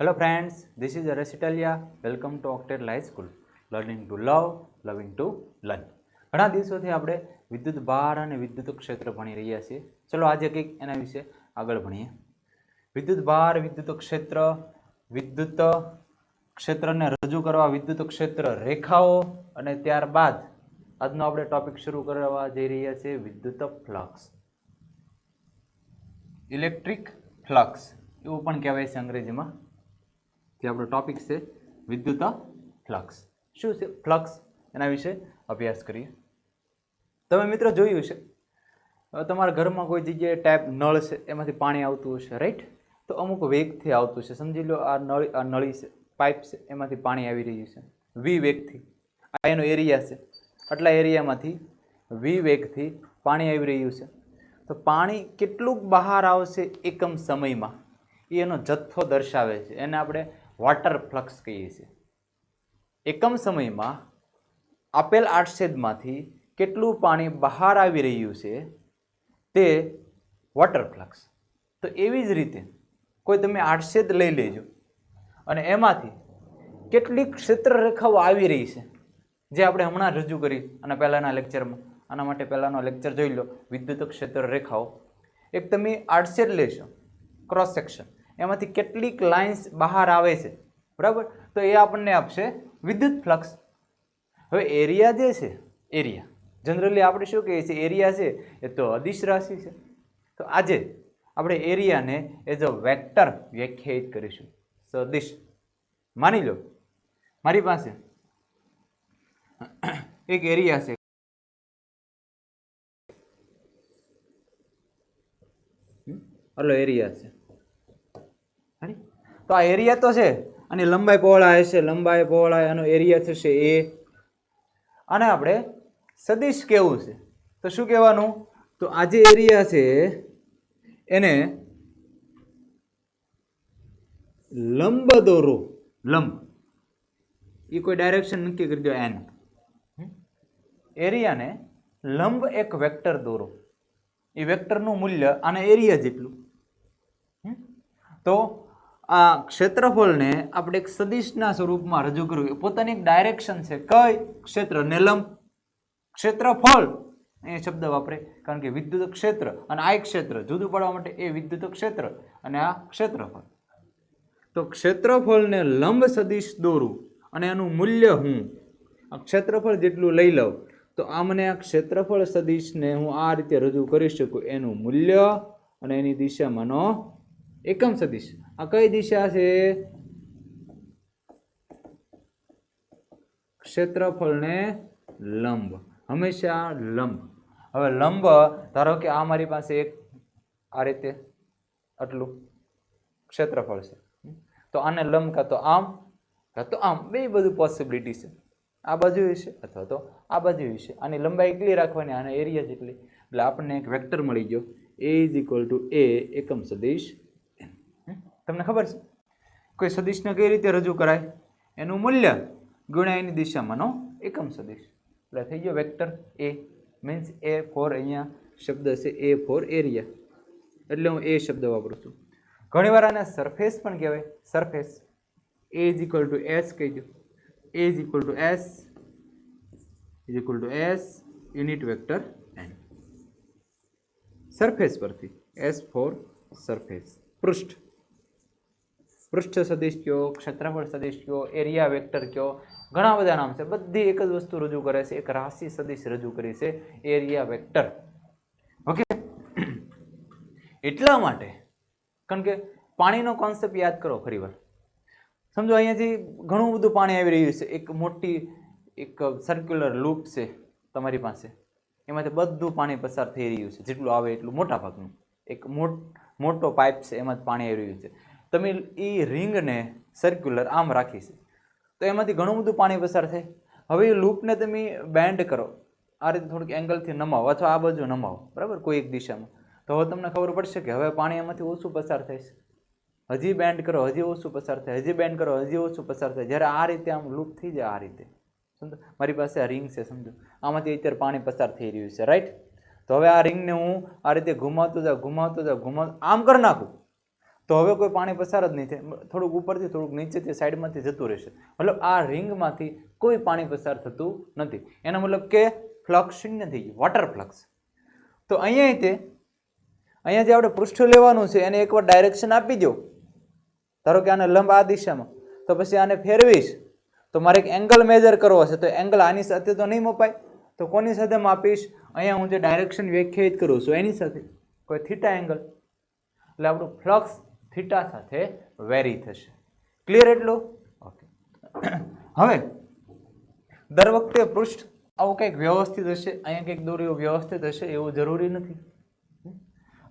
Hello friends, this is Arasitalia. Welcome to Octet High School. Learning to love, loving to learn. ઘણા દિવસોથી આપણે વિદ્યુત ભાર અને વિદ્યુત ક્ષેત્ર ભણી રહ્યા છીએ. ચલો આજે કંઈક એના વિશે આગળ ભણીએ. વિદ્યુત ભાર, વિદ્યુત ક્ષેત્રને રજૂ કરવા વિદ્યુત ક્ષેત્ર રેખાઓ અને ત્યારબાદ આજનો આપણે ટોપિક શરૂ કરવા જઈ રહ્યા છીએ વિદ્યુત ફ્લક્સ. ઇલેક્ટ્રિક ફ્લક્સ એવું પણ કહેવાય છે અંગ્રેજીમાં. જે આપણો ટોપિક છે વિદ્યુત ફ્લક્સ. શું છે ફ્લક્સ એના વિશે અભ્યાસ કરીએ. તમે મિત્રો જોયું છે તમારા ઘરમાં કોઈ જગ્યાએ ટેપ નળ છે એમાંથી પાણી આવતું હશે, રાઈટ? તો અમુક વેગથી આવતું છે. સમજી લો આ નળી છે, પાઇપ છે, એમાંથી પાણી આવી રહ્યું છે વી વેગથી. આ એનો એરિયા છે, આટલા એરિયામાંથી વી વેગથી પાણી આવી રહ્યું છે. તો પાણી કેટલુંક બહાર આવશે એકમ સમયમાં એનો જથ્થો દર્શાવે છે. એને આપણે વોટર ફ્લક્સ કહીએ છીએ. એકમ સમયમાં આપેલ આડછેદમાંથી કેટલું પાણી બહાર આવી રહ્યું છે તે વોટર ફ્લક્સ. તો એવી જ રીતે કોઈ તમે આડછેદ લઈ લેજો અને એમાંથી કેટલીક ક્ષેત્ર રેખાઓ આવી રહી છે જે આપણે હમણાં રજૂ કરી અને પહેલાંના લેક્ચરમાં. આના માટે પહેલાંનો લેક્ચર જોઈ લો, વિદ્યુત ક્ષેત્ર રેખાઓ. એક તમે આડછેદ લેશો, ક્રોસ સેક્શન, એમાંથી કેટલીક લાઇન્સ બહાર આવે છે, બરાબર? તો એ આપણને આપશે વિદ્યુત ફ્લક્સ. હવે એરિયા જે છે, એરિયા જનરલી આપણે શું કહીએ છીએ, એરિયા છે એ તો અદિશ રાશિ છે. તો આજે આપણે એરિયાને એઝ અ વેક્ટર વ્યાખ્યાયિત કરીશું, સદિશ. માની લો મારી પાસે એક એરિયા છે, આટલો એરિયા છે. તો આ એરિયા તો છે અને લંબાઈ પહોળાઈ હશે, લંબાઈ પહોળાઈ આનો એરિયા થશે એ. અને આપણે સદિશ કેવું છે તો શું કહેવાનું? તો આ જે એરિયા છે એને લંબ દોરો. લંબ એ કોઈ ડાયરેક્શન નક્કી કરી દો, એન. એરિયાને લંબ એક વેક્ટર દોરો. એ વેક્ટરનું મૂલ્ય આના એરિયા જેટલું. તો આ ક્ષેત્રફળને આપણે એક સદિશના સ્વરૂપમાં રજૂ કરવું. પોતાની એક ડાયરેક્શન છે. કઈ? ક્ષેત્રને લંબ. ક્ષેત્રફળ એ શબ્દ વાપરે કારણ કે વિદ્યુત ક્ષેત્ર અને આ ક્ષેત્ર જુદું પાડવા માટે એ વિદ્યુત ક્ષેત્ર અને આ ક્ષેત્રફળ. તો ક્ષેત્રફળને લંબ સદિશ દોરું અને એનું મૂલ્ય હું આ ક્ષેત્રફળ જેટલું લઈ લઉં તો આ મને આ ક્ષેત્રફળ સદિશને હું આ રીતે રજૂ કરી શકું. એનું મૂલ્ય અને એની દિશામાંનો એકમ સદિશ. આ કઈ દિશા છે? ક્ષેત્રફળને લંબ, હંમેશા લંબ. હવે લંબ ધારો કે આ મારી પાસે એક આ રીતે આટલું ક્ષેત્રફળ છે, તો આને લંબ કાં તો આમ કાં તો આમ, બે બધું પોસિબિલિટી છે. આ બાજુ વિશે અથવા તો આ બાજુ વિશે. આની લંબાઈ એટલી રાખવાની, આના એરિયા જેટલી. એટલે આપણને એક વેક્ટર મળી ગયો, એ ઇઝ ઇક્વલ ટુ એ એકમ સદિશ. તમને ખબર છે કોઈ સદિશને કઈ રીતે રજૂ કરાય? એનું મૂલ્ય ગુણ્યા એની દિશામાંનો એકમ સદિશ. એટલે થઈ ગયો વેક્ટર એ. મીન્સ એ ફોર, અહીંયા શબ્દ છે એ ફોર એરિયા, એટલે હું એ શબ્દ વાપરું છું. ઘણી વાર આને સરફેસ પણ કહેવાય. Surface A is equal to S કહી દો. A is equal to S is equal to S unit vector N. Surface પરથી એસ ફોર સરફેસ. પૃષ્ઠ, પૃષ્ઠ સદિશ કયો, ક્ષેત્રફળ સદિશ કયો, એરિયા વેક્ટર કયો, ઘણા બધા નામ છે. બધી એક જ વસ્તુ રજૂ કરે છે, એક રાશિ સદિશ રજૂ કરી છે, એરિયા વેક્ટર. ઓકે, એટલા માટે કારણ કે પાણીનો કોન્સેપ્ટ યાદ કરો ફરીવાર. સમજો અહીંયાથી ઘણું બધું પાણી આવી રહ્યું છે. એક મોટી એક સર્ક્યુલર લૂપ છે તમારી પાસે, એમાંથી બધું પાણી પસાર થઈ રહ્યું છે, જેટલું આવે એટલું મોટા ભાગનું. એક મોટો પાઇપ છે, એમાં પાણી આવી રહ્યું છે. તમે એ રિંગને સર્ક્યુલર આમ રાખી છે તો એમાંથી ઘણું બધું પાણી પસાર થાય. હવે એ લૂપને તમે બેન્ડ કરો, આ રીતે થોડુંક એંગલથી નમાવો અથવા આ બાજુ નમાવો, બરાબર, કોઈ એક દિશામાં. તો હવે તમને ખબર પડશે કે હવે પાણી એમાંથી ઓછું પસાર થાય છે. હજી બેન્ડ કરો, હજી ઓછું પસાર થાય, હજી બેન્ડ કરો, હજી ઓછું પસાર થાય. જ્યારે આ રીતે આમ લૂપ થઈ જાય, આ રીતે સમજો મારી પાસે આ રિંગ છે, સમજો આમાંથી અત્યારે પાણી પસાર થઈ રહ્યું છે, રાઈટ? તો હવે આ રિંગને હું આ રીતે ઘુમાવતો જાઉં, આમ કરી નાખું તો હવે કોઈ પાણી પસાર જ નહીં થાય, થોડુંક ઉપરથી થોડુંક નીચેથી સાઈડમાંથી જતું રહેશે. મતલબ આ રિંગમાંથી કોઈ પાણી પસાર થતું નથી. એનો મતલબ કે ફ્લક્સ શૂન્ય થઈ ગયું, વોટર ફ્લક્સ. તો અહીંયા જે આપણે પૃષ્ઠ લેવાનું છે એને એકવાર ડાયરેક્શન આપી દો. ધારો કે આને લંબ આ દિશામાં, તો પછી આને ફેરવીશ તો મારે એક એંગલ મેજર કરવો હશે, તો એંગલ આની સાથે તો નહીં મપાય, તો કોની સાથે માપીશ? અહીંયા હું જે ડાયરેક્શન વ્યાખ્યાયિત કરું છું એની સાથે, કોઈ થીટા એંગલ. એટલે આપણું ફ્લક્સ થીટા સાથે વેરી થશે. ક્લિયર એટલું? ઓકે. હવે દર વખતે પૃષ્ઠ આવું કંઈક વ્યવસ્થિત હશે, અહીંયા કંઈક દોર્યું વ્યવસ્થિત હશે એવું જરૂરી નથી.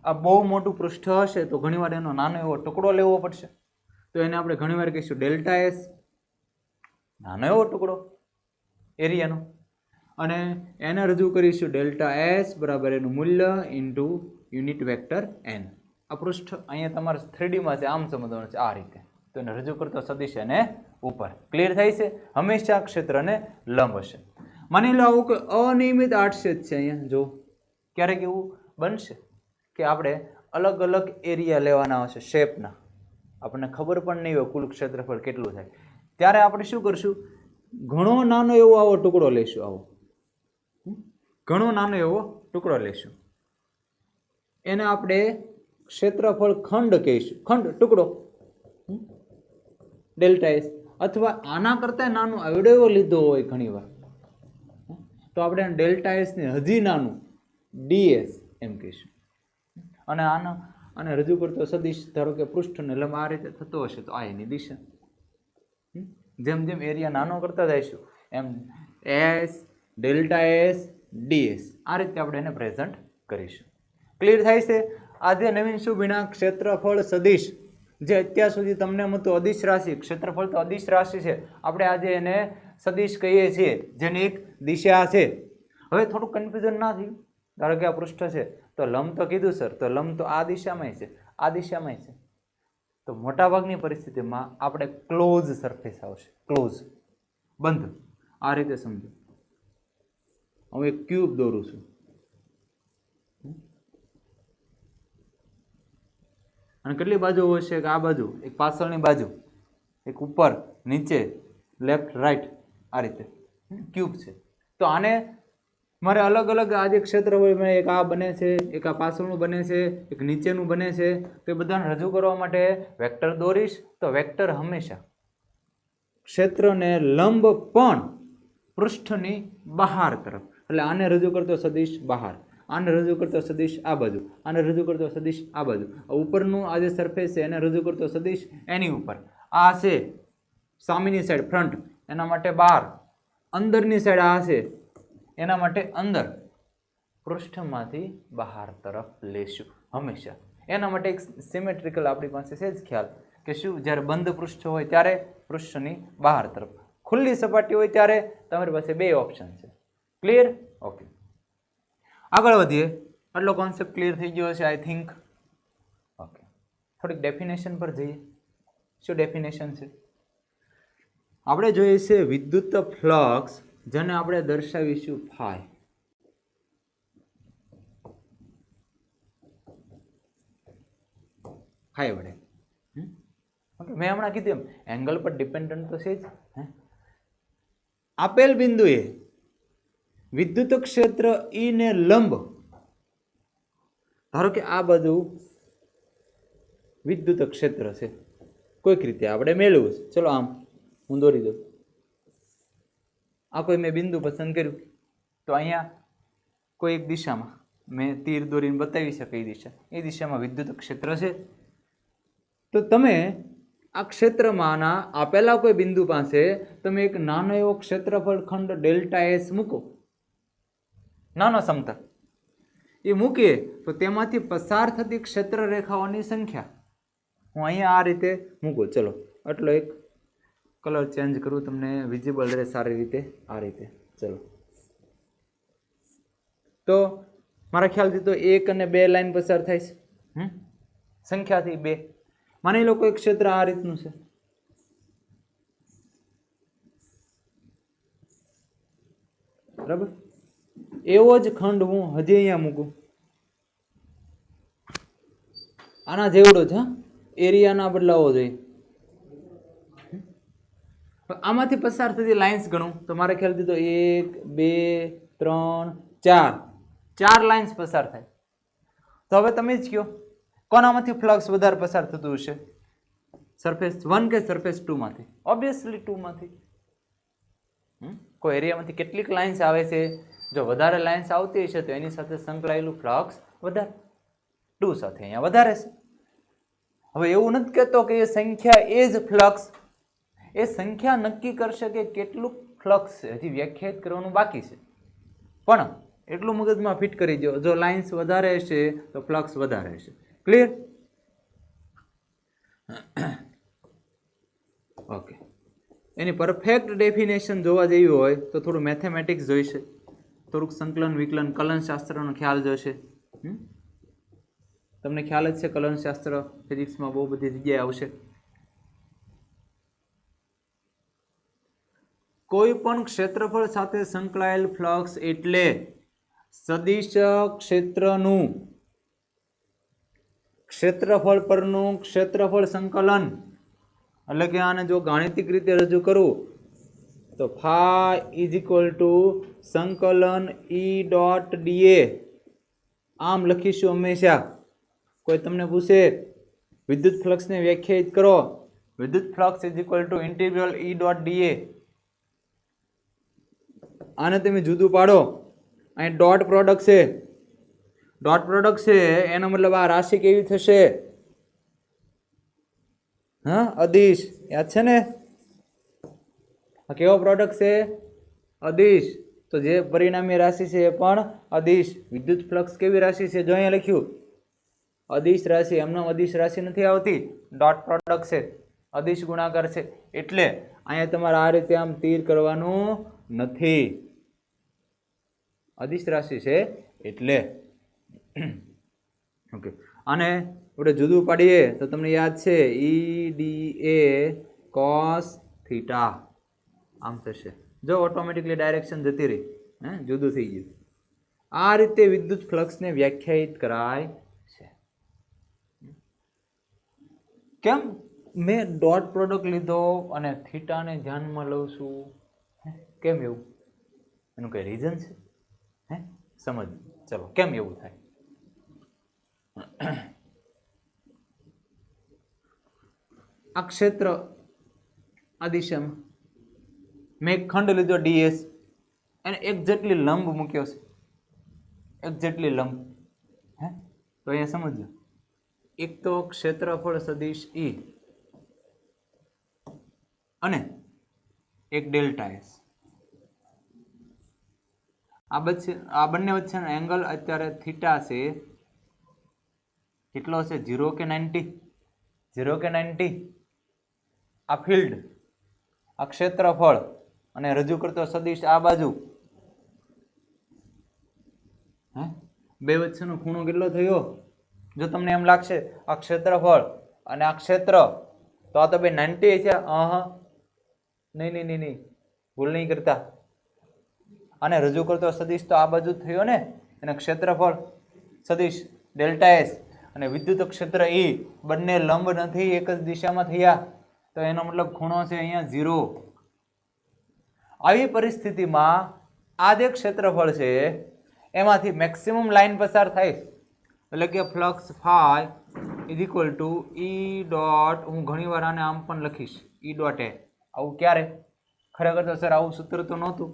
આ બહુ મોટું પૃષ્ઠ હશે તો ઘણીવાર એનો નાનો એવો ટુકડો લેવો પડશે. તો એને આપણે ઘણીવાર કહીશું ડેલ્ટા એસ, નાનો એવો ટુકડો એરિયાનો, અને એને રજૂ કરીશું ડેલ્ટા એસ બરાબર એનું મૂલ્ય ઇન્ટુ યુનિટ વેક્ટર એન. આ પૃષ્ઠ અહીંયા તમારે 3Dમાં છે, આમ સમજવાનું છે આ રીતે. તો એને રજૂ કરતો સદિશ એને ઉપર. ક્લિયર થાય છે? હંમેશા ક્ષેત્રને લંબ હશે. માની લો આવું કે અનિયમિત આડછેદ છે, અહીંયા જો ક્યારેક એવું બનશે કે આપણે અલગ અલગ એરિયા લેવાના હશે શેપના, આપણને ખબર પણ નહીં હોય કુલ ક્ષેત્રફળ કેટલું થાય, ત્યારે આપણે શું કરશું? ઘણો નાનો એવો આવો ટુકડો લઈશું. આવો ઘણો નાનો એવો ટુકડો લઈશું, એને આપણે ક્ષેત્રફળ ખંડ કહીશું. ખંડ ટુકડો ડેલ્ટા એસ, અથવા આના કરતા નાનું આવડો એવો લીધો હોય ઘણીવાર, તો આપણે ડેલ્ટા એસ ને હજી નાનું ડીએસ એમ કહીશું. અને આને રજૂ કરતો સદિશ ધારો કે પૃષ્ઠને લંબ આ રીતે થતો હશે તો આ એની દિશા. જેમ જેમ એરિયા નાનો કરતા જઈશું એમ એસ ડેલ્ટા એસ ડીએસ આ રીતે આપણે એને પ્રેઝન્ટ કરીશું. ક્લિયર થાય છે? આજે નવીન સુભીના ક્ષેત્રફળ સદિશ જે અત્યાર સુધી તમને મળતું અદિશ રાશિ, ક્ષેત્રફળ તો અદિશ રાશિ છે, આપણે આજે એને સદિશ કહીએ છીએ જેની એક દિશા છે. હવે થોડું કન્ફ્યુઝન ના થયું? ધારો કે આ પૃષ્ઠ છે તો લંબ તો કીધું સર, તો લંબ તો આ દિશામાં છે, આ દિશામાં છે, તો મોટાભાગની પરિસ્થિતિમાં આપણે ક્લોઝ સરફેસ આવશે. ક્લોઝ, બંધ. આ રીતે સમજો. હું એક ક્યુબ દોરું છું અને કેટલી બાજુ હશે કે આ બાજુ, એક પાછળની બાજુ, એક ઉપર નીચે, લેફ્ટ રાઈટ, આ રીતે ક્યુબ છે. તો આને મારે અલગ અલગ આ જે ક્ષેત્ર હોય, એક આ બને છે, એક આ પાછળનું બને છે, એક નીચેનું બને છે, તો એ બધાને રજૂ કરવા માટે વેક્ટર દોરીશ. તો વેક્ટર હંમેશા ક્ષેત્રને લંબ પણ પૃષ્ઠની બહાર તરફ, એટલે આને રજૂ કરતો સદિશ બહાર, આને રજૂ કરતો સદિશ આ બાજુ, આને રજૂ કરતો સદિશ આ બાજુ, ઉપરનું આ જે સરફેસ છે એને રજૂ કરતો સદિશ એની ઉપર, આ છે સામેની સાઈડ ફ્રન્ટ, એના માટે બહાર, અંદરની સાઈડ આ છે એના માટે અંદર, પૃષ્ઠમાંથી બહાર તરફ લેશું હંમેશા. એના માટે એક સિમેટ્રિકલ આપણી પાસે છે જ ખ્યાલ કે શું, જ્યારે બંધ પૃષ્ઠ હોય ત્યારે પૃષ્ઠની બહાર તરફ, ખુલ્લી સપાટી હોય ત્યારે તમારી પાસે બે ઓપ્શન છે. ક્લિયર? ઓકે, આગળ વધીએ. આટલો કોન્સેપ્ટ ક્લિયર થઈ ગયો છે આઈ થિંક. ઓકે, થોડીક ડેફિનેશન પર જઈએ. શું ડેફિનેશન છે? આપણે જોઈએ છે વિદ્યુત ફ્લક્સ, જેને આપણે દર્શાવીશું ફાઈ. ફાઈ વડે. ઓકે, મેં હમણાં કીધું એમ એંગલ પર ડિપેન્ડન્ટ તો છે જ. આપેલ બિંદુએ વિદ્યુત ક્ષેત્ર ઈ ને લંબ, ધારો કે આ બધું વિદ્યુત ક્ષેત્ર છે, કોઈક રીતે આપણે મેળવ્યું છે. ચલો આમ હું દોરી દઉં. આ કોઈ મેં બિંદુ પસંદ કર્યું, તો અહીંયા કોઈ એક દિશામાં મેં તીર દોરીને બતાવી છે કઈ દિશા, એ દિશામાં વિદ્યુત ક્ષેત્ર છે. તો તમે આ ક્ષેત્રમાંના આપેલા કોઈ બિંદુ પાસે તમે એક નાનો એવો ક્ષેત્રફળ ખંડ ડેલ્ટા એસ મૂકો, નાનો સમતલ એ મૂકીએ તો તેમાંથી પસાર થતી ક્ષેત્ર રેખાઓની સંખ્યા હું અહીંયા આ રીતે મૂકું. ચલો આટલો એક કલર ચેન્જ કરું, તમને વિઝિબલ રહે સારી રીતે. આ રીતે ચલો, તો મારા ખ્યાલથી તો 1 અને 2 લાઈન પસાર થાય છે. સંખ્યાથી 2. માની લો કોઈ ક્ષેત્ર આ રીતનું છે, બરાબર? એવો જ ખંડ હું હજી અહીંયા મૂકું, આના જેવડો છે. એરિયા ના બદલાવો જોઈએ. આમાંથી પસાર થતી લાઇન્સ ગણું તો મારે ખ્યાલથી તો 1 2 3 4 લાઇન્સ પસાર થાય. તો હવે તમે જ કહો કોનામાંથી ફ્લક્સ વધારે પસાર થતું હશે, સરફેસ 1 કે સરફેસ 2 માંથી? ઓબ્વિયસલી 2 માંથી. કોઈ એરિયામાંથી કેટલીક લાઇન્સ આવે છે, જો વધારે લાઇન્સ આવતી હશે તો એની સાથે સંકળાયેલું ફ્લક્સ વધારે 2 સાથે અહીંયા વધારે છે. હવે એવું નથી કહેતો કે એ સંખ્યા એ જ ફ્લક્સ, એ સંખ્યા નક્કી કરશે કે કેટલું ફ્લક્સ છે, હજી વ્યાખ્યાયિત કરવાનું બાકી છે. પણ એટલું મગજમાં ફિટ કરી દો, જો લાઇન્સ વધારે હશે તો ફ્લક્સ વધારે હશે. ક્લિયર? ઓકે. એની પરફેક્ટ ડેફિનેશન જોવા જેવી હોય તો થોડું મેથેમેટિક્સ જોઈશે, થોડુંક સંકલન વિકલન કલનશાસ્ત્રનો ખ્યાલ જોઈશે. તમને ખ્યાલ જ છે કલનશાસ્ત્ર ફિઝિક્સમાં બહુ બધી જગ્યાએ આવશે. કોઈ પણ ક્ષેત્રફળ સાથે સંકળાયેલ ફ્લક્સ એટલે સદિશ ક્ષેત્રનું ક્ષેત્રફળ પરનું ક્ષેત્રફળ સંકલન. એટલે કે આને જો ગાણિતિક રીતે રજૂ કરું તો ફાઈ ઇઝ ઇક્વલ ટુ સંકલન ઈ ડોટ ડીએ. આમ લખીશું હંમેશા. કોઈ તમને પૂછે વિદ્યુત ફ્લક્સને વ્યાખ્યાયિત કરો, વિદ્યુત flux is equal to integral E dot D A. આને તમે જુદું પાડો, અહીં ડોટ પ્રોડક્ટ છે, ડોટ પ્રોડક્ટ છે એનો મતલબ આ રાશિ કેવી થશે? હા, અદિશ. યાદ છે ને? આ કેવો પ્રોડક્ટ છે? અદિશ. તો જે પરિણામી રાશિ છે એ પણ અદિશ. વિદ્યુત ફ્લક્સ કેવી રાશિ છે? જો અહીંયા લખ્યું અદિશ રાશિ. એમનો અદિશ રાશિ નથી આવતી, ડોટ પ્રોડક્ટ છે, અદિશ ગુણાકાર છે. એટલે અહીંયા તમારે આ રીતે આમ તીર કરવાનું નથી, અદિશ રાશિ છે એટલે. ઓકે. અને આપણે જુદું પાડીએ તો તમને યાદ છે ઈ ડી એ કોસ થીટા આમ થશે. જો ઓટોમેટિકલી ડાયરેક્શન જતી રહી, જુદું થઈ ગયું. આ રીતે વિદ્યુત ફ્લક્સને વ્યાખ્યાયિત કરાય છે. કેમ મેં ડોટ પ્રોડક્ટ લીધો અને થીટાને ધ્યાનમાં લઉં છું? કેમ એવું? એનું કઈ રીઝન છે? સમજ. ચલો, કેમ એવું થાય? આ ક્ષેત્ર આ દિશામાં મેં એક ખંડ લીધો ડીએસ, અને એક જેટલી લંબ મૂક્યો છે, એક જેટલી લંબ. તો અહીંયા સમજો, એક તો ક્ષેત્રફળ સદિશ ઈ અને એક ડેલ્ટા એસ. આ બંને વચ્ચેનો એંગલ અત્યારે થીટા છે. કેટલો છે? 0 કે 90? 0 કે 90? આ ફિલ્ડ, આ ક્ષેત્રફળ અને રજૂ કરતો સદિશ આ બાજુ, બે વચ્ચેનો ખૂણો કેટલો થયો? જો તમને એમ લાગશે આ ક્ષેત્રફળ અને આ ક્ષેત્ર તો આ તો બે 90 છે. નહીં, ભૂલ નહીં કરતા. આને રજૂ કરતો સદિશ તો આ બાજુ થયો ને, અને ક્ષેત્રફળ સદિશ ડેલ્ટા એસ અને વિદ્યુત ક્ષેત્ર ઈ બંને લંબ નથી, એક જ દિશામાં થયા. તો એનો મતલબ ખૂણો છે અહીંયા 0. આવી પરિસ્થિતિમાં આ જે ક્ષેત્રફળ છે એમાંથી મેક્સિમમ લાઈન પસાર થાય, એટલે કે flux phi is equal to E dot, હું ઘણી વાર આને આમ પણ લખીશ, ઈ ડોટ એ. આવું ક્યારે? ખરેખર તો સર આવું સૂત્ર તો નહોતું.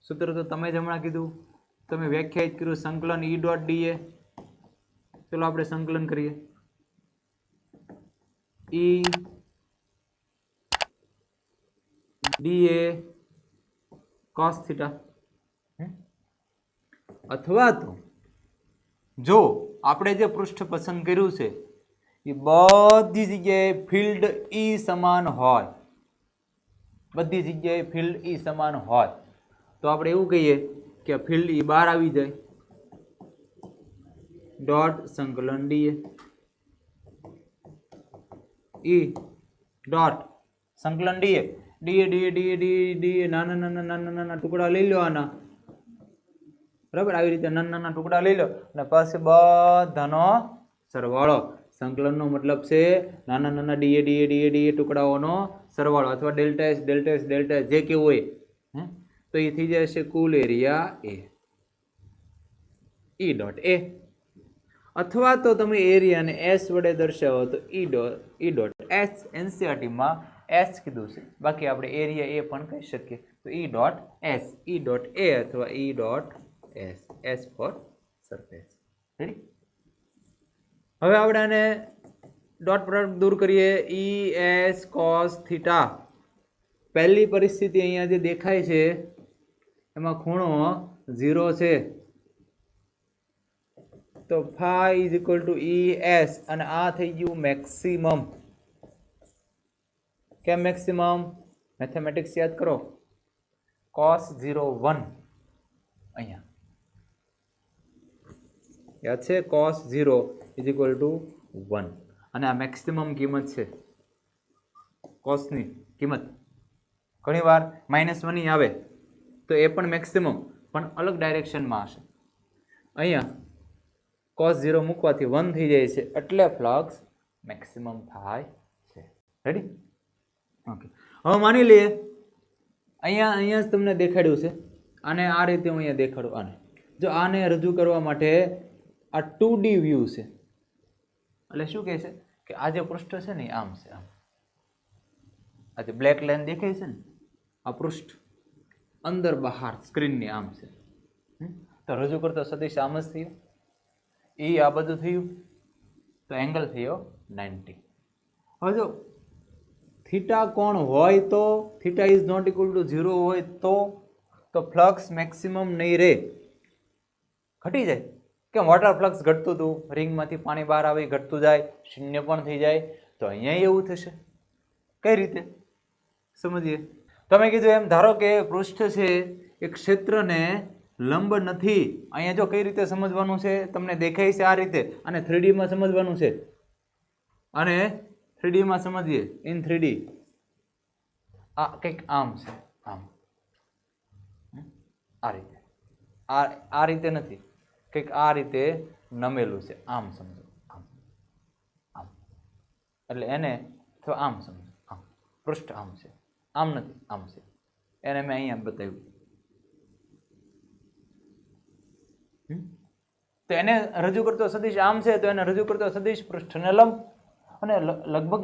સૂત્ર તો તમે જ હમણાં કીધું, તમે વ્યાખ્યાયિત કર્યું સંકલન ઈ ડોટ ડીએ. ચલો આપણે સંકલન કરીએ. ઈ ડીએ કોસ થીટા. અથવા તો જો આપણે જે પૃષ્ઠ પસંદ કર્યું છે એ બધી જગ્યાએ ફિલ્ડ ઈ સમાન હોય, બધી જગ્યાએ ફિલ્ડ ઈ સમાન હોય, તો આપણે એવું કહીએ કે ફિલ્ડ ઈ બહાર આવી જાય, ડોટ સંકલન ડીએ. ઈ ડોટ સંકલન ડીએ. ડીએ નાના ટુકડા લઈ લો આના, બરાબર? આવી રીતે નાના ટુકડા લઈ લો અને પછી બધાનો સરવાળો. સંકલનનો મતલબ છે નાના નાના ડીએ ટુકડાઓનો સરવાળો અથવા ડેલ્ટા એસ જે કેવું હોય તો એ થઈ જશે કુલ area A E dot A, અથવા તો તમે એરિયાને એસ વડે દર્શાવો તો ઈ ડોટ એસ. એનસીઆરટીમાં એસ કીધું છે, બાકી આપણે એરિયા એ પણ કહી શકીએ. તો E dot S, E dot A અથવા E dot S, S for surface. Ready? હવે આપણે આને ડોટ પ્રોડક્ટ દૂર કરીએ. ઈ એસ કોસ થીટા, પહેલી પરિસ્થિતિ અહીંયા જે દેખાય છે એમાં ખૂણો 0 છે, તો phi is equal to E S, અને આ થઈ ગયું મેક્સિમમ. કેમ મેક્સિમમ? મેથેમેટિક્સ યાદ કરો. cos 0 1 અહીંયા યાદ છે, cos 0 ઇઝ ઇક્વલ ટુ 1, અને આ મેક્સિમમ કિંમત છે કોસની કિંમત. ઘણીવાર -1 આવે તો એ પણ મેક્સિમમ, પણ અલગ ડાયરેક્શનમાં હશે. અહીંયા cos 0 મૂકવાથી 1 થઈ જાય છે, એટલે ફ્લક્સ મેક્સિમમ થાય છે. રેડી? ઓકે. હવે માની લઈએ અહીંયા જ તમને દેખાડ્યું છે, આને આ રીતે હું અહીંયા દેખાડું. આને જો આને રજૂ કરવા માટે આ 2D વ્યૂ છે, એટલે શું કહે છે કે આ જે પૃષ્ઠ છે ને આમ છે, આમ આ જે બ્લેક લાઈન દેખાય છે ને આ પૃષ્ઠ અંદર બહાર સ્ક્રીનની આમ છે. તો રજૂ કરતો સદિશ આમ જ થયો, એ આ બધું થયું, તો એંગલ થયો 90. હવે જો થીટા કોણ હોય તો theta is not equal to 0 હોય તો ફ્લક્સ મેક્સિમમ નહીં રહે, ઘટી જાય. કેમ? વોટર ફ્લક્સ ઘટતું હતું, રિંગમાંથી પાણી બહાર આવે ઘટતું જાય, શૂન્ય પણ થઈ જાય. તો અહીંયા એવું થશે. કઈ રીતે સમજીએ? તમે કીધું એમ, ધારો કે પૃષ્ઠ છે એ ક્ષેત્રને લંબ નથી. અહીંયા જો કઈ રીતે સમજવાનું છે તમને દેખાય છે આ રીતે, અને 3D માં સમજવાનું છે. અને 3D માં સમજીએ, ઇન 3D આ કંઈક આમ છે, આમ આ રીતે, આ રીતે નથી, કંઈક આ રીતે નમેલું છે, આમ સમજો, આમ આમ, એટલે એને અથવા આમ સમજો, આમ પૃષ્ઠ આમ છે, આમ નથી, આમ છે. એને મેં અહીંયા બતાવ્યું. તો એને રજૂ કરતો સદિશ આમ છે, તો એને રજૂ કરતો સદિશ પૃષ્ઠને લંબ. અને લગભગ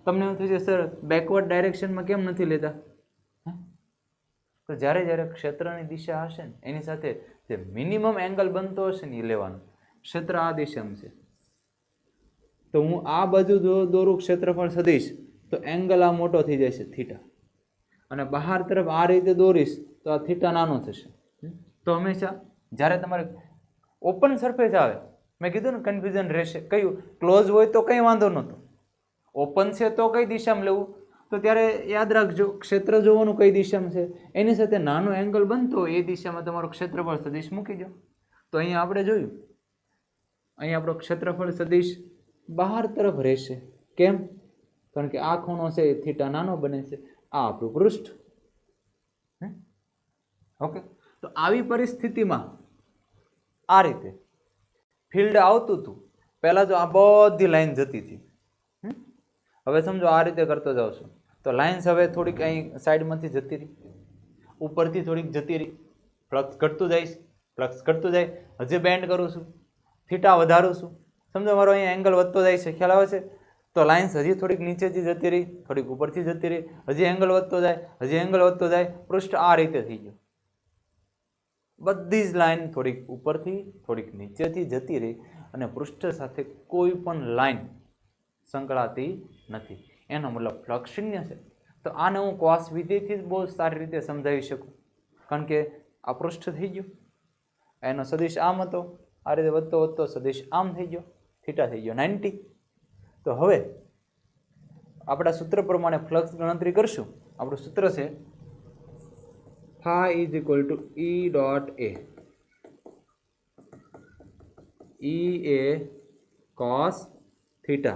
તમને એવું થશે સર બેકવર્ડ ડાયરેક્શનમાં કેમ નથી લેતા? તો જ્યારે ક્ષેત્રની દિશા હશે ને એની સાથે જે મિનિમમ એંગલ બનતો હશે ને એ લેવાનો. ક્ષેત્ર આ દિશામાં છે, તો હું આ બાજુ દોરું ક્ષેત્રફળ સદિશ, તો એંગલ આ મોટો થઈ જશે થીટા, અને બહાર તરફ આ રીતે દોરીશ તો આ થીટા નાનો થશે. તો હંમેશા જ્યારે તમારે ઓપન સરફેસ આવે, મેં કીધું ને કન્ફ્યુઝન રહેશે. કયું ક્લોઝ હોય તો કંઈ વાંધો નહોતો, ઓપન છે તો કઈ દિશામાં લેવું, તો ત્યારે યાદ રાખજો ક્ષેત્ર જોવાનું કઈ દિશામાં છે, એની સાથે નાનો એંગલ બનતો એ દિશામાં તમારો ક્ષેત્રફળ સદિશ મૂકી દો. તો અહીંયા આપણે જોયું, અહીંયા આપણો ક્ષેત્રફળ સદિશ બહાર તરફ રહેશે. કેમ? કારણ કે આ ખૂણો છે એ થીટા નાનો બને છે, આ આપણું પૃષ્ઠ. ઓકે. તો આવી પરિસ્થિતિમાં આ રીતે ફિલ્ડ આવતું હતું. પહેલા તો આ બધી લાઈન જતી હતી, હવે સમજો આ રીતે કરતો જાઉં છું તો લાઇન્સ હવે થોડીક અહીં સાઈડમાંથી જતી રહી, ઉપરથી થોડીક જતી રહી, ફ્લક્સ ઘટતું જાય. હજી બેન્ડ કરું છું, થીટા વધારું છું, સમજો મારો અહીંયા એંગલ વધતો જાય છે, ખ્યાલ આવે છે? તો લાઇન્સ હજી થોડીક નીચેથી જતી રહી, થોડીક ઉપરથી જતી રહી, હજી એંગલ વધતો જાય, પૃષ્ઠ આ રીતે થઈ ગયું. બધી જ લાઈન થોડીક ઉપરથી થોડીક નીચેથી જતી રહી, અને પૃષ્ઠ સાથે કોઈ પણ લાઈન સંકળાતી નથી. એનો મતલબ ફ્લક્સ શૂન્ય છે. તો આને હું કોસ વિધેયથી જ બહુ સારી રીતે સમજાવી શકું, કારણ કે આ પૃષ્ઠ થઈ ગયું, એનો સદિશ આમ હતો, આ રીતે વધતો સદિશ આમ થઈ ગયો, થીટા થઈ ગયો 90. તો હવે આપણા સૂત્ર પ્રમાણે ફ્લક્સ ગણતરી કરશું. આપણું સૂત્ર છે phi is equal to E dot A, EA cos theta.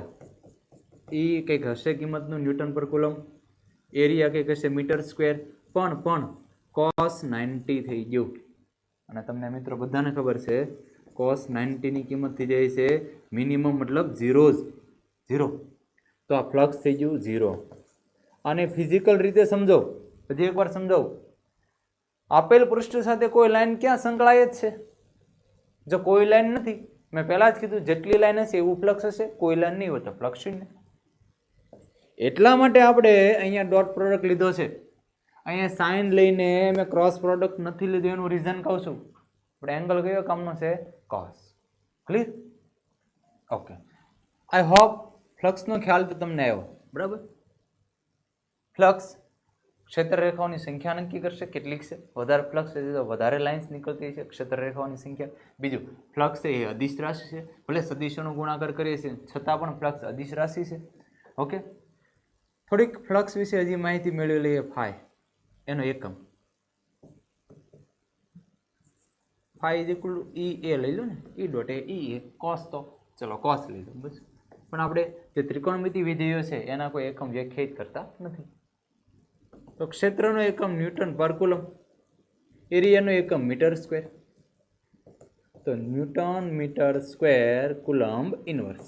E કંઈક હશે કિંમતનું ન્યૂટન પર કુલમ, એરિયા કંઈક હશે મીટર સ્ક્વેર, પણ cos 90 થઈ ગયું. અને તમને મિત્રો બધાને ખબર છે cos 90 ની કિંમત થઈ જાય છે મિનિમમ, મતલબ ઝીરો. તો આ ફ્લક્સ થઈ ગયું 0. અને ફિઝિકલ રીતે સમજો, હજી એકવાર સમજાવું. આપેલ પૃષ્ઠ સાથે કોઈ લાઈન ક્યાં સંકળાય જ છે? જો કોઈ લાઈન નથી, મેં પહેલા જ કીધું જેટલી લાઈન હશે એવું ફ્લક્સ હશે, કોઈ લાઈન નહીં હોય તો ફ્લક્સ શૂન્ય. એટલા માટે આપણે અહીંયા ડોટ પ્રોડક્ટ લીધો છે. અહીંયા સાઇન લઈને મેં ક્રોસ પ્રોડક્ટ નથી લીધું, એનું રીઝન કહું છું. આપણે એંગલ કયો કામનો છે? Cos. Clear? Okay. I hope ફ્લક્સનો ખ્યાલ તો તમને આવ્યો. બરાબર. ફ્લક્સ ક્ષેત્ર રેખાઓની સંખ્યા નક્કી કરશે, કેટલીક છે. વધારે ફ્લક્સ છે તો વધારે લાઇન્સ નીકળતી છે ક્ષેત્ર રેખાઓની સંખ્યા. બીજું, ફ્લક્સ છે એ અદિશ રાશિ છે. ભલે સદિશોનો ગુણાકાર કરીએ છીએ છતાં પણ ફ્લક્સ અદિશ રાશિ છે. ઓકે. થોડીક ફ્લક્સ વિશે હજી માહિતી મેળવી લઈએ. ફાઈ એનો એકમ. ફાઈ ઇઝ ઇક્વલ ટુ ઈ એ લઈ લો ને, ઈ ડોટ એ ઈ એ. કોસ તો ચલો કોસ લીધો બસ. પણ આપણે જે ત્રિકોણમિતિ વિધેયો છે એના કોઈ એકમ વ્યાખ્યાયિત કરતા નથી. તો ક્ષેત્રનો એકમ ન્યૂટન પર કુલમ, એરિયાનો એકમ મીટર સ્ક્વેર. તો newton metre square coulomb inverse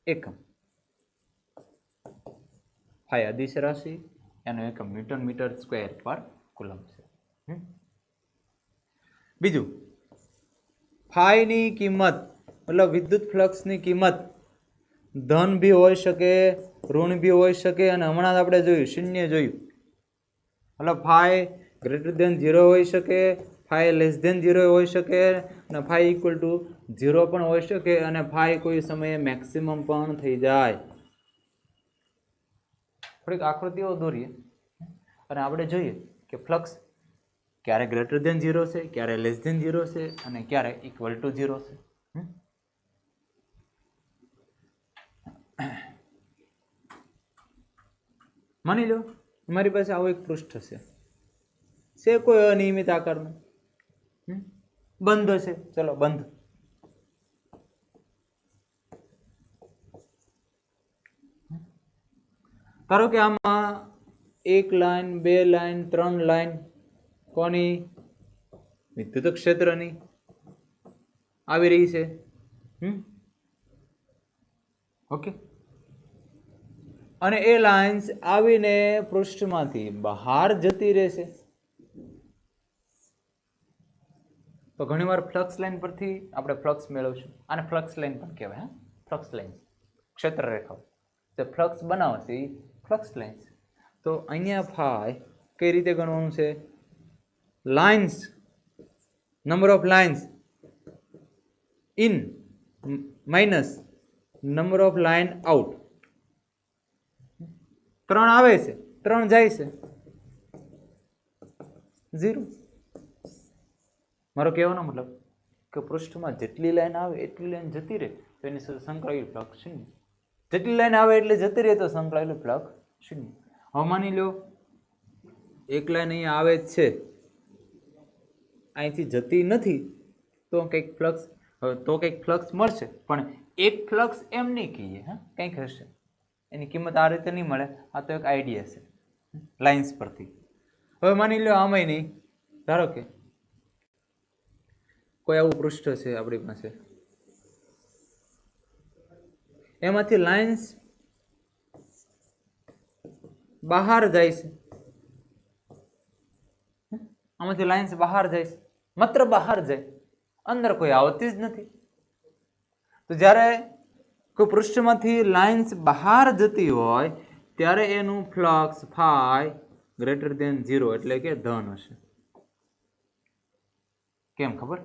એકમ. ફાઈ અદિશ રાશિ, એનો એકમ ન્યૂટન મીટર સ્ક્વેર પર કુલમ છે. બીજું, ફાઈની કિંમત મતલબ વિદ્યુત ફ્લક્સની કિંમત ધન બી હોઈ શકે, ઋણ બી હોઈ શકે. અને હમણાં જ આપણે જોયું શૂન્ય જોયું. મતલબ ફાઈ ગ્રેટર દેન 0 હોઈ શકે, ફાઈ લેસ દેન 0 હોઈ શકે, અને ફાઈ ઇક્વલ ટુ 0 પણ હોઈ શકે, અને ફાઈ કોઈ સમયે મેક્સિમમ પણ થઈ જાય. થોડીક આકૃતિઓ દોરીએ અને આપણે જોઈએ કે ફ્લક્સ ક્યારે ગ્રેટર દેન 0 છે, ક્યારે લેસ દેન 0 છે, અને ક્યારે ઇક્વલ ટુ 0 છે. માની લો મારી પાસે આવો એક પૃષ્ઠ છે કોઈ અનિયમિત આકારનું, બંધ છે. ચલો બંધ. ધારો કે આમાં 1 લાઈન, 2 લાઈન, 3 લાઈન કોની? વિદ્યુત ક્ષેત્રની આવી રહી છે. ઓકે. અને એ લાઇન્સ આવીને પૃષ્ઠમાંથી બહાર જતી રહેશે. તો ઘણીવાર ફ્લક્સ લાઇન પરથી આપણે ફ્લક્સ મેળવશું. આને ફ્લક્સ લાઇન પણ કહેવાય. ફ્લક્સ લાઇન, ક્ષેત્ર રેખાઓ જે ફ્લક્સ બનાવશે એ ફ્લક્સ લાઇન્સ. તો અહીંયા ફાઈ કઈ રીતે ગણવાનું છે? Lines, number of lines in minus number of line out. 3 આવે છે, 3 જાય છે, 0. મારો કહેવાનો મતલબ કે પૃષ્ઠમાં જેટલી લાઈન આવે એટલી લાઈન જતી રહે તો એની સાથે સંકળાયેલું ફ્લક્સ શૂન્ય. જેટલી લાઈન આવે એટલે જતી રહે તો સંકળાયેલું ફ્લક્સ શૂન્ય. હવે માની લો એક લાઈન અહીંયા આવે જ છે, અહીંથી જતી નથી, તો કંઈક ફ્લક્સ મળશે. પણ એક ફ્લક્સ એમ નહીં કહીએ, કંઈક હશે. એની કિંમત આ રીતે નહીં મળે. આ તો એક આઈડિયા છે લાઇન્સ પરથી. હવે માની લો આમાંય નહીં. ધારો કે કોઈ આવું પૃષ્ઠ છે આપણી પાસે, એમાંથી લાઇન્સ બહાર જાય છે. આમાંથી લાઇન્સ બહાર જાય છે, માત્ર બહાર જાય, અંદર કોઈ આવતી જ નથી. તો જ્યારે કોઈ પૃષ્ઠમાંથી લાઇન્સ બહાર જતી હોય ત્યારે એનું ફ્લક્સ ફાઈ ગ્રેટર દેન 0 એટલે કે ધન હશે. કેમ ખબર?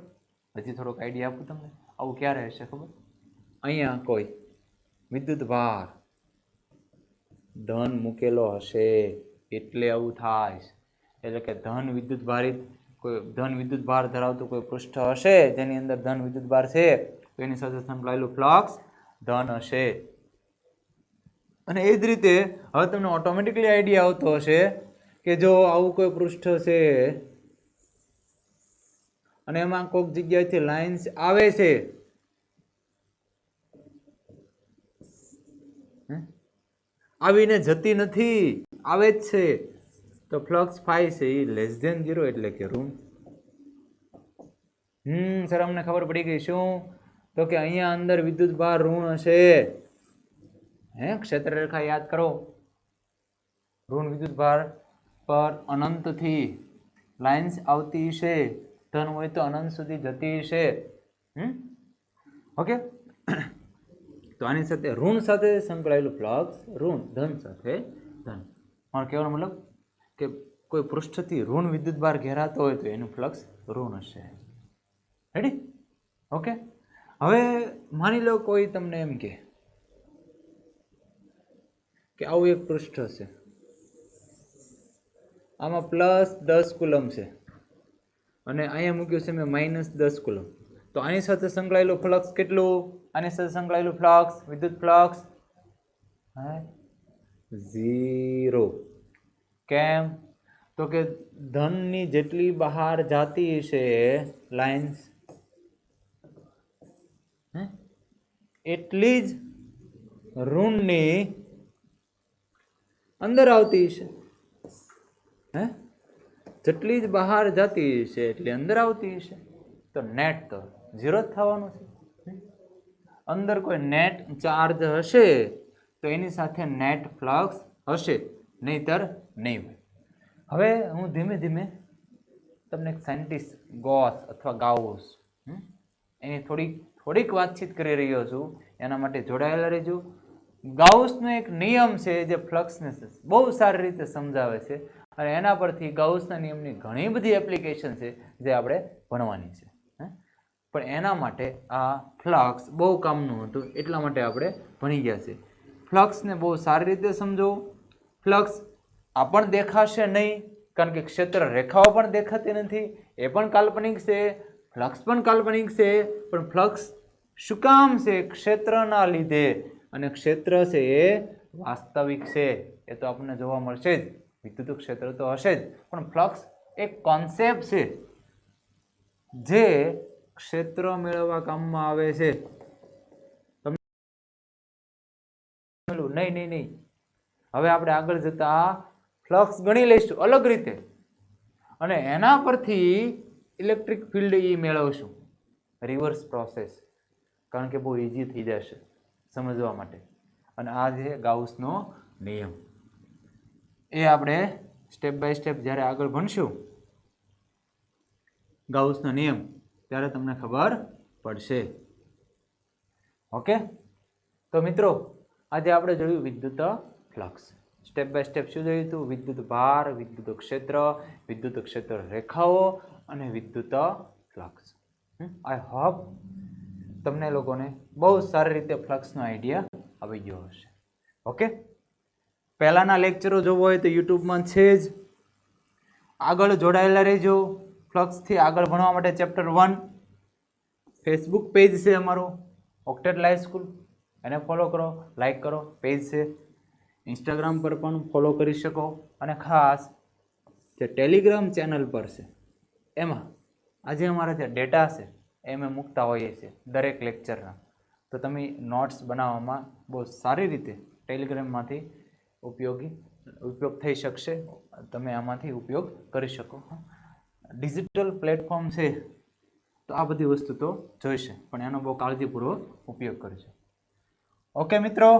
હજી થોડોક આઈડિયા આપું તમને. આવું ક્યારે હશે ખબર? અહીંયા કોઈ વિદ્યુત ભાર ધન મૂકેલો હશે એટલે આવું થાય. એટલે કે ધન વિદ્યુત ભાર ધરાવતું કોઈ પૃષ્ઠ હશે જેની અંદર ધન વિદ્યુત ભાર છે, તો એની સાથે સંકળાયેલું ફ્લક્સ ધન હશે. અને એ જ રીતે હવે તમને ઓટોમેટિકલી આઈડિયા આવતો હશે કે જો આવું કોઈ પૃષ્ઠ છે અને એમાં કોઈક જગ્યાએથી લાઇન્સ આવે છે, આવીને જતી નથી, આવે જ છે, તો ફ્લક્સ ફાઈ છે એ લેસ ધેન 0 એટલે કે ઋણ. સર અમને ખબર પડી ગઈ. શું? તો કે અહીંયા અંદર વિદ્યુત ભાર ઋણ હશે. ક્ષેત્ર રેખા યાદ કરો. ઋણ વિદ્યુત ભાર પર અનંતથી લાઇન્સ આવતી છે. ધન હોય તો અનંત સુધી જતી છે. ઓકે. તો આની સાથે ઋણ સાથે સંકળાયેલું ફ્લક્સ ઋણ, ધન સાથે ધન. મારો કહેવાનો મતલબ કે કોઈ પૃષ્ઠથી ઋણ વિદ્યુત ભાર ઘેરાતો હોય તો એનું ફ્લક્સ ઋણ હશે. રેડી? ઓકે. હવે માની લો કોઈ તમને એમ કે આવું એક પૃષ્ઠ હશે, આમાં +10 કુલમ છે અને અહીંયા મૂક્યું છે મેં -10 કુલમ. તો આની સાથે સંકળાયેલું ફ્લક્સ કેટલું? આની સાથે સંકળાયેલું ફ્લક્સ, વિદ્યુત ફ્લક્સ 0. કેમ? તો કે ધનની જેટલી બહાર જાતી છે લાઇન્સ, એટલી જ ઋણની અંદર આવતી છે. જેટલી જ બહાર જતી છે એટલી અંદર આવતી છે. તો નેટ તો 0 જ થવાનું છે. અંદર કોઈ નેટ ચાર્જ હશે તો એની સાથે નેટ ફ્લક્સ હશે, નહીતર નહીં હોય. હવે હું ધીમે ધીમે તમને એક સાયન્ટિસ્ટ ગોસ અથવા ગાઉસ એની થોડીક વાતચીત કરી રહ્યો છું. એના માટે જોડાયેલા રહેજો. ગાઉસનો એક નિયમ છે જે ફ્લક્સને બહુ સારી રીતે સમજાવે છે અને એના પરથી ગાઉસના નિયમની ઘણી બધી એપ્લિકેશન છે જે આપણે ભણવાની છે. પણ એના માટે આ ફ્લક્સ બહુ કામનું હતું, એટલા માટે આપણે ભણી ગયા છે. ફ્લક્સને બહુ સારી રીતે સમજો. ફ્લક્સ આ પણ દેખાશે નહીં, કારણ કે ક્ષેત્ર રેખાઓ પણ દેખાતી નથી, એ પણ કાલ્પનિક છે. ફ્લક્સ પણ કાલ્પનિક છે, પણ ફ્લક્સ શું કામ છે? ક્ષેત્રના લીધે. અને ક્ષેત્ર છે એ વાસ્તવિક છે, એ તો આપણને જોવા મળશે જ. વિદ્યુત ક્ષેત્ર તો હશે જ, પણ ફ્લક્સ એક કોન્સેપ્ટ છે જે ક્ષેત્ર મેળવવા કામમાં આવે છે. નહીં. હવે આપણે આગળ જતા ફ્લક્સ ગણી લઈશું અલગ રીતે અને એના પરથી ઇલેક્ટ્રિક ફિલ્ડ એ મેળવશું. રિવર્સ પ્રોસેસ, કારણ કે બહુ ઇઝી થઈ જશે સમજવા માટે. અને આ છે ગાઉસનો નિયમ. એ આપણે સ્ટેપ બાય સ્ટેપ જ્યારે આગળ ભણશું ગાઉસનો નિયમ, ત્યારે તમને ખબર પડશે. ઓકે. તો મિત્રો આજે આપણે જોયું વિદ્યુત ફ્લક્સ. સ્ટેપ બાય સ્ટેપ શું જોયું હતું? વિદ્યુત ભાર, વિદ્યુત ક્ષેત્ર રેખાઓ અને વિદ્યુત ફ્લક્સ. આઈ હોપ તમને લોકોને બહુ સારી રીતે ફ્લક્સનો આઈડિયા આવી ગયો હશે. ઓકે. પહેલાના લેક્ચરો જોવો હોય તો યુટ્યુબમાં છે જ. આગળ જોડાયેલા રહેજો. ફ્લક્સથી આગળ ભણવા માટે ચેપ્ટર 1 ફેસબુક પેજ છે અમારું ઓક્ટેટ લાઈવ સ્કૂલ, એને ફોલો કરો, લાઈક કરો. પેજ છે. ઇન્સ્ટાગ્રામ પર પણ ફોલો કરી શકો. અને ખાસ જે ટેલિગ્રામ ચેનલ પર છે એમાં આજે અમારા જે ડેટા છે એ અમે મૂકતા હોઈએ છીએ દરેક લેક્ચરના. તો તમે નોટ્સ બનાવવામાં બહુ સારી રીતે ટેલિગ્રામમાંથી ઉપયોગ થઈ શકશે. તમે આમાંથી ઉપયોગ કરી શકો. ડિજિટલ પ્લેટફોર્મ છે તો આ બધી વસ્તુ તો જોઈશે, પણ એનો બહુ કાળજીપૂર્વક ઉપયોગ કરજો. ઓકે મિત્રો,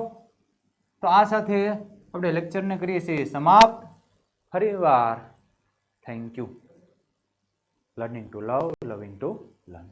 તો આ સાથે આપણે લેક્ચરને કરીએ છીએ સમાપ્ત. ફરીવાર થેન્ક યુ. લર્નિંગ ટુ લવ, લવિંગ ટુ લર્ન.